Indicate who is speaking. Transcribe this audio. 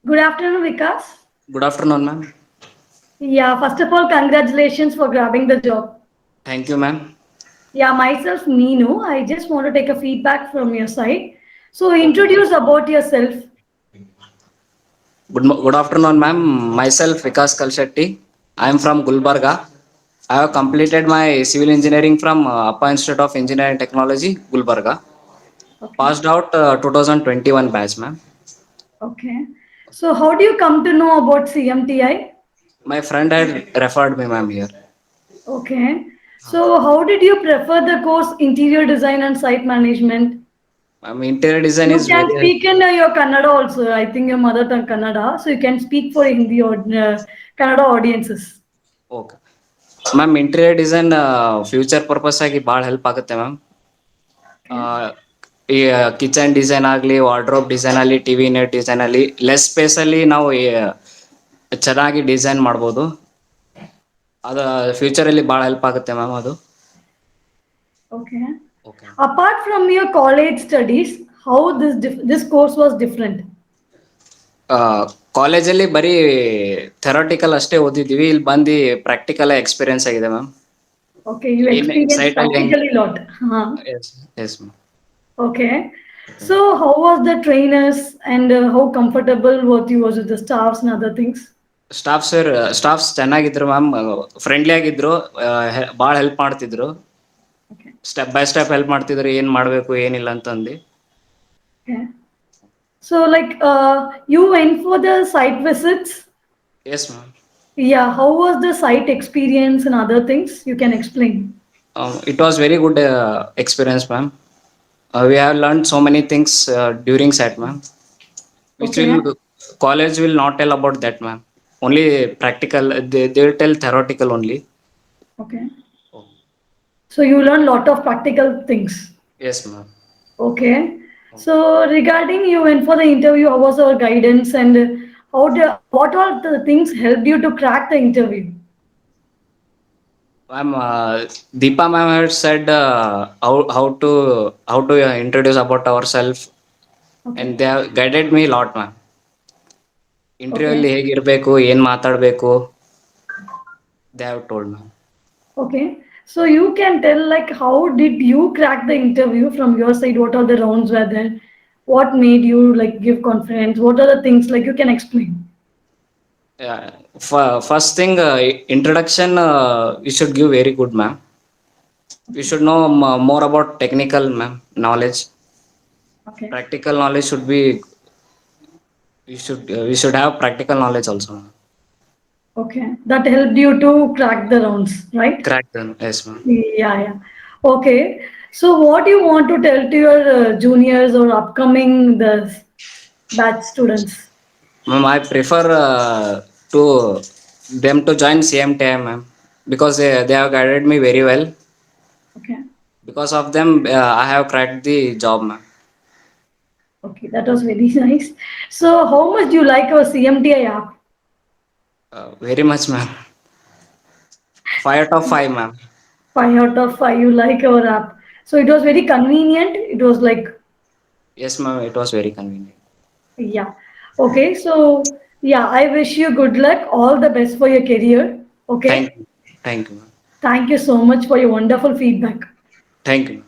Speaker 1: Good afternoon, Vikas.
Speaker 2: Good afternoon, ma'am.
Speaker 1: Yeah, first of all, congratulations for grabbing the job.
Speaker 2: Thank you, ma'am.
Speaker 1: Yeah, myself, Neenu. I just want to take a feedback from your side. So,
Speaker 2: Okay, ma'am.
Speaker 1: introduce about yourself.
Speaker 2: Good afternoon, ma'am. Myself, Vikas Kalshetty. I am from Gulbarga. I have completed my civil engineering from Upper Institute of Engineering Technology, Gulbarga.
Speaker 1: Okay.
Speaker 2: Passed out 2021 batch, ma'am.
Speaker 1: Okay. So, how do you come to know about CMTI?
Speaker 2: My friend had referred me, ma'am, here.
Speaker 1: Okay. So, how did you prefer the course Interior Design and Site Management?
Speaker 2: Ma'am, interior design
Speaker 1: You
Speaker 2: is
Speaker 1: can
Speaker 2: very.
Speaker 1: speak in your Kannada also. I think your mother tongue Kannada. So, you can speak for Hindi or Kannada audiences.
Speaker 2: Okay. Ma'am interior design future purpose ಆಗಿ ಭಾಳ help ಆಗುತ್ತೆ ma'am.
Speaker 1: Okay.
Speaker 2: ಈ kitchen design ಆಗಲಿ, wardrobe design ಆಗಲಿ, T V net design ಆಗಲಿ, less ಸ್ಪೇಸಲ್ಲಿ ನಾವು ಚೆನ್ನಾಗಿ design ಮಾಡ್ಬೋದು. ಅದು ಫ್ಯೂಚರಲ್ಲಿ ಭಾಳ ಹೆಲ್ಪ್ ಆಗುತ್ತೆ ಮ್ಯಾಮ್ ಅದು.
Speaker 1: Okay.
Speaker 2: Okay.
Speaker 1: Apart from your college studies, how this course was different?
Speaker 2: ಕಾಲೇಜಲ್ಲಿ ಬರೀ ಥೆರಾಟಿಕಲ್ ಅಷ್ಟೇ ಓದಿದ್ದೀವಿ. ಇಲ್ಲಿ ಬಂದು ಪ್ರಾಕ್ಟಿಕಲ್ ಎಕ್ಸ್ಪೀರಿಯನ್ಸ್ ಆಗಿದೆ ಮ್ಯಾಮ್.
Speaker 1: Okay, you
Speaker 2: ಏನು
Speaker 1: experienced
Speaker 2: ಸೈಟಲ್ಲಿ ಹೆಂಗೆ.
Speaker 1: practically lot. Huh.
Speaker 2: Yes yes ma'am.
Speaker 1: Okay. So how was the trainers and how comfortable what you was with the staffs and other things?
Speaker 2: Staffs ಚೆನ್ನಾಗಿದ್ರು ma'am. Friendly ಆಗಿದ್ರು. ಭಾಳ help ಮಾಡ್ತಿದ್ರು.
Speaker 1: Okay.
Speaker 2: Step by step help ಮಾಡ್ತಿದ್ರು, ಏನು ಮಾಡಬೇಕು ಏನಿಲ್ಲ ಅಂತಂದು.
Speaker 1: Okay. So like you went for the site visits.
Speaker 2: Yes ma'am.
Speaker 1: Yeah, how was the site experience and other things? You can explain.
Speaker 2: It was very good experience, ma'am. We have learned so many things during SAT, ma'am. Which
Speaker 1: Okay.
Speaker 2: will college will not tell about that, ma'am. Only practical. They will tell theoretical only.
Speaker 1: Okay. So you learn lot of practical things.
Speaker 2: Yes, ma'am.
Speaker 1: Okay. So regarding you went for the interview, how was our guidance and what all the things helped you to crack the interview?
Speaker 2: Ma'am, Deepa ma'am had said how to introduce about ourselves,
Speaker 1: Okay.
Speaker 2: and they have guided me a lot, ma'am. Interview
Speaker 1: Okay.
Speaker 2: ಅಲ್ಲಿ ಹೇಗಿರಬೇಕು, ಏನು ಮಾತಾಡಬೇಕು, they have told, ma'am.
Speaker 1: Okay. So you can tell like how did you crack the interview from your side? What are the rounds were there? What made you like give confidence? What are the things like you can explain?
Speaker 2: Yeah. First thing, introduction, you should give very good, ma'am. You should know more about technical, ma'am, knowledge.
Speaker 1: Okay.
Speaker 2: Practical knowledge should be. We should have practical knowledge also, ma'am.
Speaker 1: Okay. That helped you to crack the rounds, right?
Speaker 2: Crack them, yes, ma'am.
Speaker 1: Yeah, yeah. Okay. So what do you want to tell to your juniors or upcoming the batch students?
Speaker 2: Ma'am, I prefer to them to join CMTI, ma'am, because they have guided me very well.
Speaker 1: Okay.
Speaker 2: Because of them, I have cracked the job, ma'am.
Speaker 1: Okay, that was very nice. So how much do you like our CMTI app?
Speaker 2: Very much, ma'am. 5 out of 5, ma'am.
Speaker 1: 5 out of 5, you like our app. So it was very convenient. It was like,
Speaker 2: Yes, ma'am. It was very convenient.
Speaker 1: yeah. Okay, so yeah, I wish you good luck, all the best for your career.
Speaker 2: Thank
Speaker 1: Okay.
Speaker 2: you. Thank you, ma'am.
Speaker 1: Thank you so much for your wonderful feedback.
Speaker 2: Thank you, ma'am.